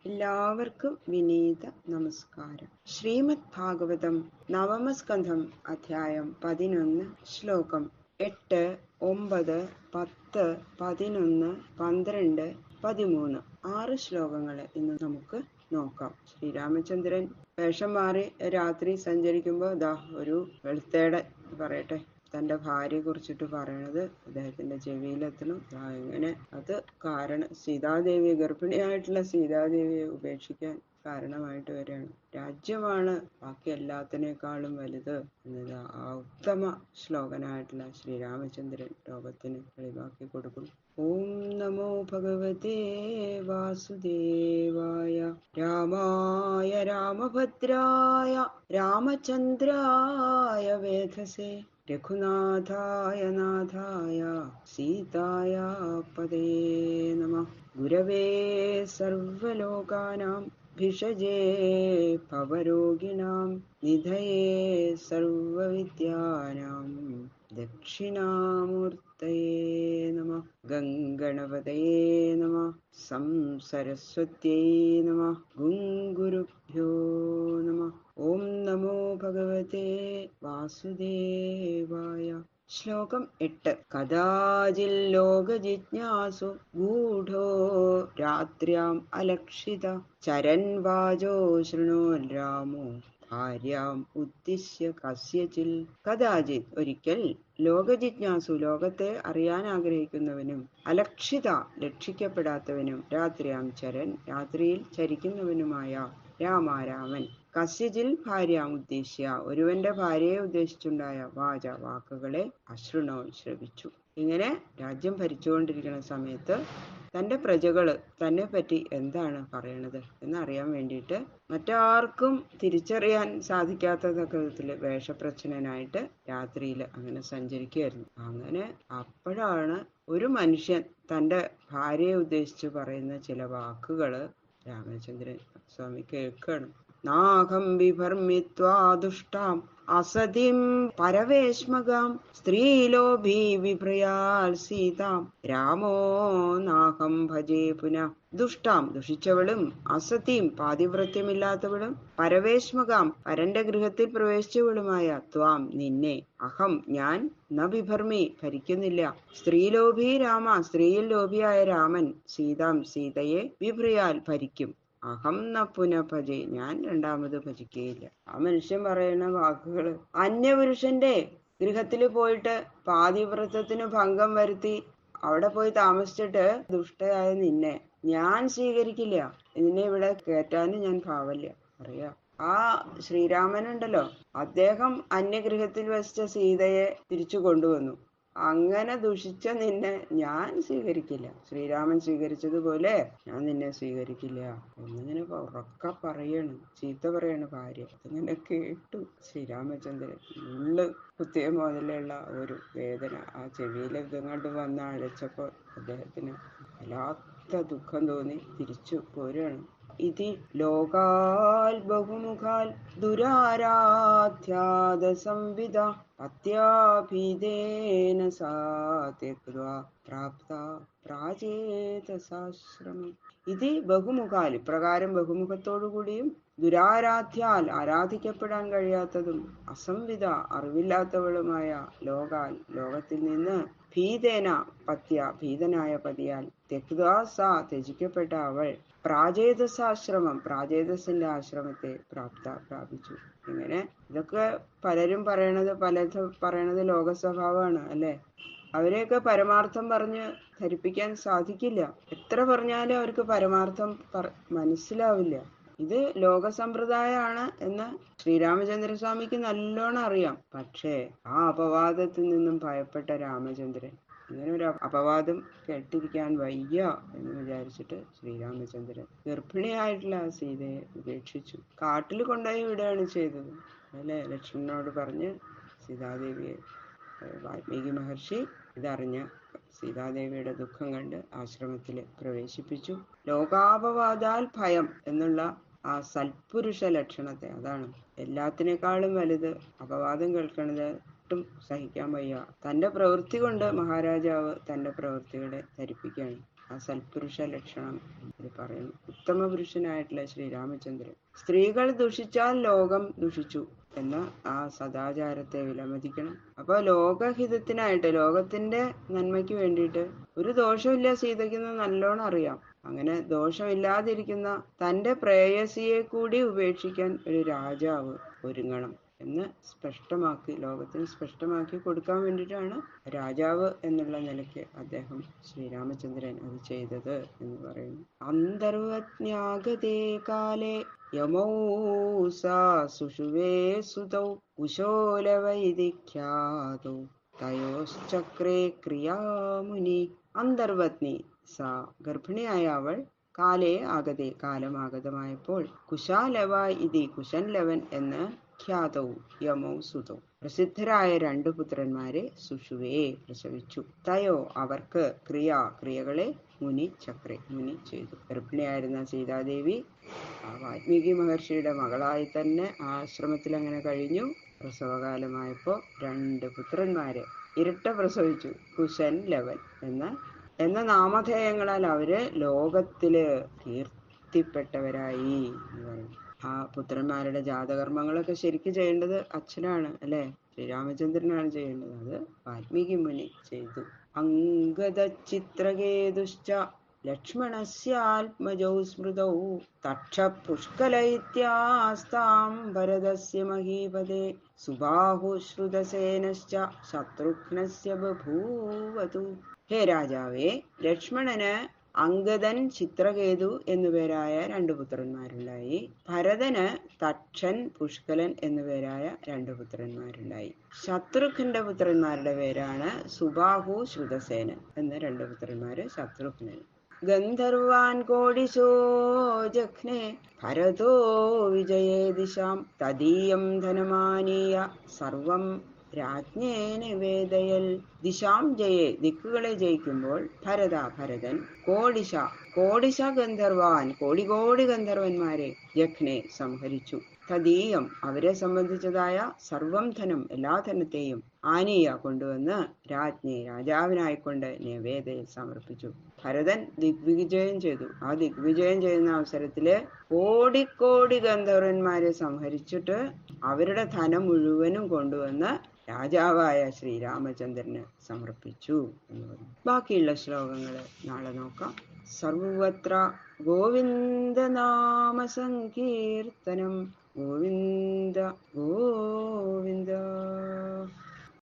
എല്ലാവർക്കും വിനീത നമസ്കാരം. ശ്രീമദ് ഭാഗവതം നവമസ്കന്ധം അധ്യായം 11 ശ്ലോകം 8, 9, 10, 11, 12, 13 6 ശ്ലോകങ്ങൾ ഇന്ന് നമുക്ക് നോക്കാം. ശ്രീരാമചന്ദ്രൻ വേഷം മാറി രാത്രി സഞ്ചരിക്കുമ്പോൾ ഒരു വെളുത്തേടെ പറയട്ടെ തന്റെ ഭാര്യയെ കുറിച്ചിട്ട് പറയണത് അദ്ദേഹത്തിന്റെ ചെവിയിലെത്തണം. എങ്ങനെ അത് കാരണം സീതാദേവിയെ, ഗർഭിണിയായിട്ടുള്ള സീതാദേവിയെ ഉപേക്ഷിക്കാൻ കാരണമായിട്ട് വരികയാണ്. രാജ്യമാണ് ബാക്കി എല്ലാത്തിനേക്കാളും വലുത് എന്നത് ആ ഉത്തമ ശ്ലോകനായിട്ടുള്ള ശ്രീരാമചന്ദ്രൻ ലോകത്തിന് വെളിവാക്കി കൊടുക്കുന്നു. ഓം നമോ ഭഗവതേ വാസുദേവായ രാമായ രാമഭദ്രായ രാമചന്ദ്രായ വേധസേ രഘുനാഥായ നാഥായ സീതായ പദേ നമഃ. ഗുരവേ സർവലോകാനാം ഭിഷജേ ഭവരോഗിണാം നിധയേ സർവവിദ്യാനാം ദക്ഷിണാമൂർത്തയേ നമഃ. ഗംഗണപതയേ നമഃ. സംസരസ്വത്യൈ നമഃ. ഗുരുഭ്യോ നമഃ. ഓം നമോ ഭഗവതേ വാസുദേവായ. ശ്ലോകം 8. കദാചിൽ ലോകജിജ്ഞാസു ഗൂഢോ രാത്ര്യാം അലക്ഷിത ചരൻ വാചോ ശൃണോരാമോ ഭാര്യാം ഉദ്ദിശ്യ കസ്യചിൽ. കദാചിത് ഒരിക്കൽ, ലോകജിജ്ഞാസു ലോകത്തെ അറിയാൻ ആഗ്രഹിക്കുന്നവനും, അലക്ഷിത ലക്ഷിക്കപ്പെടാത്തവനും, രാത്രിയാം ചരൻ രാത്രിയിൽ ചരിക്കുന്നവനുമായ രാമൻ കസ്യജിൽ ഭാര്യാം ഉദ്ദേശ്യ ഒരുവന്റെ ഭാര്യയെ ഉദ്ദേശിച്ചുണ്ടായ വാച വാക്കുകളെ അശ്രുണോ ശ്രവിച്ചു. ഇങ്ങനെ രാജ്യം ഭരിച്ചുകൊണ്ടിരിക്കുന്ന സമയത്ത് തന്റെ പ്രജകള് തന്നെ പറ്റി എന്താണ് പറയണത് എന്നറിയാൻ വേണ്ടിയിട്ട് മറ്റാർക്കും തിരിച്ചറിയാൻ സാധിക്കാത്ത വിധത്തില് വേഷപ്രച്ഛന്നനായിട്ട് രാത്രിയിൽ അങ്ങനെ സഞ്ചരിക്കുകയായിരുന്നു. അങ്ങനെ അപ്പോഴാണ് ഒരു മനുഷ്യൻ തന്റെ ഭാര്യയെ ഉദ്ദേശിച്ച് പറയുന്ന ചില വാക്കുകള് രാമചന്ദ്രൻ സ്വാമി കേൾക്കണം. നാഹം വിഭർമിത്വാ ദുഷ്ടാം അസതിം പരവേശ്മകാം സ്ത്രീലോഭി വിഭ്രയാൽ സീതാം രാമോ നാഹം ഭജേ പുനഃ. ദുഷ്ടാം ദുഷിച്ചവളും, അസതിം പാതിവ്രത്യമില്ലാത്തവളും, പരവേശ്മകാം പരന്റെ ഗൃഹത്തിൽ പ്രവേശിച്ചവളുമായ ത്വാം നിന്നെ, അഹം ഞാൻ, ന വിഭർമി ഭരിക്കുന്നില്ല, സ്ത്രീലോഭി രാമ സ്ത്രീയിൽ ലോഭിയായ രാമൻ, സീതാം സീതയെ വിഭ്രയാൽ ഭരിക്കും, അഹം ന പുനഃഭജേ ഞാൻ രണ്ടാമത് ഭജിക്കുകയില്ല. ആ മനുഷ്യൻ പറയുന്ന വാക്കുകള് അന്യപുരുഷന്റെ ഗൃഹത്തിൽ പോയിട്ട് പാതിവ്രതത്തിന് ഭംഗം വരുത്തി അവിടെ പോയി താമസിച്ചിട്ട് ദുഷ്ടയായ നിന്നെ ഞാൻ സ്വീകരിക്കില്ല, നിന്നെ ഇവിടെ കയറ്റാനും ഞാൻ ഭാവല്ല. അറിയാം, ആ ശ്രീരാമനുണ്ടല്ലോ, അദ്ദേഹം അന്യഗൃഹത്തിൽ വസിച്ച സീതയെ തിരിച്ചു കൊണ്ടുവന്നു. അങ്ങനെ ദുഷിച്ച നിന്നെ ഞാൻ സ്വീകരിക്കില്ല, ശ്രീരാമൻ സ്വീകരിച്ചതുപോലെ ഞാൻ നിന്നെ സ്വീകരിക്കില്ല എന്നിങ്ങനെ ഉറക്ക പറയണ്, ചീത്ത പറയണ് ഭാര്യ. അതിങ്ങനെ കേട്ടു ശ്രീരാമചന്ദ്രൻ. ഉള്ളു കുത്തിയ മുതലുള്ള ഒരു വേദന ആ ചെവിയിൽ ഇതങ്ങോട്ട് വന്ന് അഴച്ചപ്പോ അദ്ദേഹത്തിന് വല്ലാത്ത ദുഃഖം തോന്നി തിരിച്ചു പോരാണ്. ഇതി ലോകാൽ ബഹുമുഖാൽ ദുരാരാധ്യാദ സംവിദ പത്യാഭീതേന സാ ത്യക്ത്വാ പ്രാപ്ത പ്രാചേതസാശ്രമം. ഇതി ബഹുമുഖാൽ ഇപ്രകാരം ബഹുമുഖത്തോടുകൂടിയും, ദുരാരാധ്യാൽ ആരാധിക്കപ്പെടാൻ കഴിയാത്തതും, അസംവിധ അറിവില്ലാത്തവളുമായ ലോകാൽ ലോകത്തിൽ നിന്ന്, ഭീതേന പത്യ ഭീതനായ പതിയാൽ, ത്യക്ത്വാ സാ ത്യജിക്കപ്പെട്ട അവൾ, പ്രാചേതസാശ്രമം പ്രാചേതസിന്റെ ആശ്രമത്തെ പ്രാപിച്ചു. ഇങ്ങനെ ഇതൊക്കെ പലരും പറയണത് ലോക സ്വഭാവമാണ് അല്ലെ. അവരെയൊക്കെ പരമാർത്ഥം പറഞ്ഞ് ധരിപ്പിക്കാൻ സാധിക്കില്ല. എത്ര പറഞ്ഞാലും അവർക്ക് പരമാർത്ഥം മനസ്സിലാവില്ല. ഇത് ലോക സമ്പ്രദായമാണ് എന്ന് ശ്രീരാമചന്ദ്രസ്വാമിക്ക് നല്ലോണം അറിയാം. പക്ഷേ ആ അപവാദത്തിൽ നിന്നും ഭയപ്പെട്ട രാമചന്ദ്രൻ ഇങ്ങനെ ഒരു അപവാദം കേട്ടിരിക്കാൻ വയ്യ എന്ന് വിചാരിച്ചിട്ട് ശ്രീരാമചന്ദ്രൻ ഗർഭിണിയായിട്ടുള്ള ആ സീതയെ ഉപേക്ഷിച്ചു കാട്ടിൽ കൊണ്ടുപോയി വിടുകയാണ് ചെയ്തത് അല്ലെ. ലക്ഷ്മണനോട് പറഞ്ഞ് സീതാദേവിയെ, വാൽമീകി മഹർഷി ഇതറിഞ്ഞ സീതാദേവിയുടെ ദുഃഖം കണ്ട് ആശ്രമത്തിൽ പ്രവേശിപ്പിച്ചു. ലോകാപവാദാൽ ഭയം എന്നുള്ള ആ സൽപുരുഷ ലക്ഷണത്തെ, അതാണ് എല്ലാത്തിനേക്കാളും വലുത്. അപവാദം കേൾക്കണത് ഒട്ടും സഹിക്കാൻ വയ്യ. തന്റെ പ്രവൃത്തി കൊണ്ട് മഹാരാജാവ് തന്റെ പ്രവൃത്തികളെ ധരിപ്പിക്കുകയാണ്. ആ സൽപുരുഷ ലക്ഷണം ഇത് പറയുന്നു. ഉത്തമ പുരുഷനായിട്ടുള്ള ശ്രീരാമചന്ദ്രൻ. സ്ത്രീകൾ ദുഷിച്ചാൽ ലോകം ദുഷിച്ചു എന്ന ആ സദാചാരത്തെ വിലമതിക്കണം. അപ്പൊ ലോകഹിതത്തിനായിട്ട്, ലോകത്തിന്റെ നന്മയ്ക്ക് വേണ്ടിയിട്ട് ഒരു ദോഷമില്ല സീതയ്ക്കെന്ന് നല്ലോണം അറിയാം. അങ്ങനെ ദോഷമില്ലാതിരിക്കുന്ന തന്റെ പ്രേയസിയെ കൂടി ഉപേക്ഷിക്കാൻ ഒരു രാജാവ് ഒരുങ്ങണം എന്ന് സ്പഷ്ടമാക്കി, ലോകത്തിന് സ്പഷ്ടമാക്കി കൊടുക്കാൻ വേണ്ടിയിട്ടാണ് രാജാവ് എന്നുള്ള നിലയ്ക്ക് അദ്ദേഹം ശ്രീരാമചന്ദ്രൻ അത് ചെയ്തത് എന്ന് പറയുന്നു. അന്തർവജ്ഞാഗതേ കാലേ യമൗ സാ സുഷുവേ സുതൗ കുശോലവൈദിഖ്യാതൗ തയോശ്ചക്രേ ക്രിയാമുനി. അന്തർവത്നി സാ, ഗർഭിണിയായ അവൾ, കാലേ ആഗതേ, കാലമാഗതമായപ്പോൾ, കുശാലവ ഇതി, കുശൻ ലവൻ എന്ന്, ഖ്യാതൗ യമൗ സുതൗ, പ്രസിദ്ധരായ രണ്ടു പുത്രന്മാരെ സുഷുവേ പ്രസവിച്ചു. തയോ അവർക്ക്, ക്രിയകളെ മുനി ചക്രെ മുനി ചെയ്തു. ഗർഭിണിയായിരുന്ന സീതാദേവി ആ വാൽമീകി മഹർഷിയുടെ മകളായി തന്നെ ആശ്രമത്തിൽ അങ്ങനെ കഴിഞ്ഞു. പ്രസവകാലമായപ്പോ രണ്ട് പുത്രന്മാരെ ഇരട്ട പ്രസവിച്ചു. കുശൻ ലവൻ എന്ന നാമധേയങ്ങളാൽ അവര് ലോകത്തില് കീർത്തിപ്പെട്ടവരായി എന്ന് പറയും. ആ പുത്രന്മാരുടെ ജാതകർമ്മങ്ങളൊക്കെ ശരിക്കും ചെയ്യേണ്ടത് അച്ഛനാണ്, അല്ലെ? ശ്രീരാമചന്ദ്രനാണ് ചെയ്യേണ്ടത്. അത് വാൽമീകി മുനി ചെയ്തു. അംഗദചിത്രകേതുശ്ച ലക്ഷ്മണസ്യാത്മജൗ സ്മൃതൗ തക്ഷ പുഷ്കലൈത്യാസ്താം ഭരതസ്യ മഹീപദേ സുബാഹുശ്രുതസേനശ്ച ശത്രുഘ്നസ്യ ബഭൂവതു. ഹേ രാജാവേ, ലക്ഷ്മണന് അംഗദൻ, ചിത്രകേതു എന്നുപേരായ രണ്ടു പുത്രന്മാരുണ്ടായി. ഭരതന് തക്ഷൻ, പുഷ്കലൻ എന്നുപേരായ രണ്ടു പുത്രന്മാരുണ്ടായി. ശത്രുഘ്നന്റെ പുത്രന്മാരുടെ പേരാണ് സുബാഹു, ശ്രുതസേനൻ എന്ന രണ്ടു പുത്രന്മാര് ശത്രുഘ്നൻ. ഗന്ധർവാൻ കോടിശോ ജഘ്നേ ഭരതോ വിജയേ ദിശാം തദീയം ധനമാനീയ സർവം രാജ്ഞേ നിവേദയൽ. ദിശാം ജയേ, ദിക്കുകളെ ജയിക്കുമ്പോൾ, ഭരതൻ, കോടിശ ഗന്ധർവാൻ, കോടി ഗന്ധർവന്മാരെ ജഘ്നെ സംഹരിച്ചു. തദീയം അവരെ സംബന്ധിച്ചതായ സർവം ധനം, എല്ലാ ധനത്തെയും, ആനീയ കൊണ്ടുവന്ന്, രാജ്ഞി രാജാവിനായിക്കൊണ്ട് നിവേദയിൽ സമർപ്പിച്ചു. ഭരതൻ ദിഗ്വിജയം ചെയ്തു. ആ ദിഗ്വിജയം ചെയ്യുന്ന അവസരത്തില് കോടി ഗന്ധർവന്മാരെ സംഹരിച്ചിട്ട് അവരുടെ ധനം മുഴുവനും കൊണ്ടുവന്ന് രാജാവായ ശ്രീരാമചന്ദ്രന് സമർപ്പിച്ചു എന്ന് പറഞ്ഞു. ബാക്കിയുള്ള ശ്ലോകങ്ങള് നാളെ നോക്കാം. സർവത്ര ഗോവിന്ദ നാമ സങ്കീർത്തനം. ഗോവിന്ദ ഗോവിന്ദ.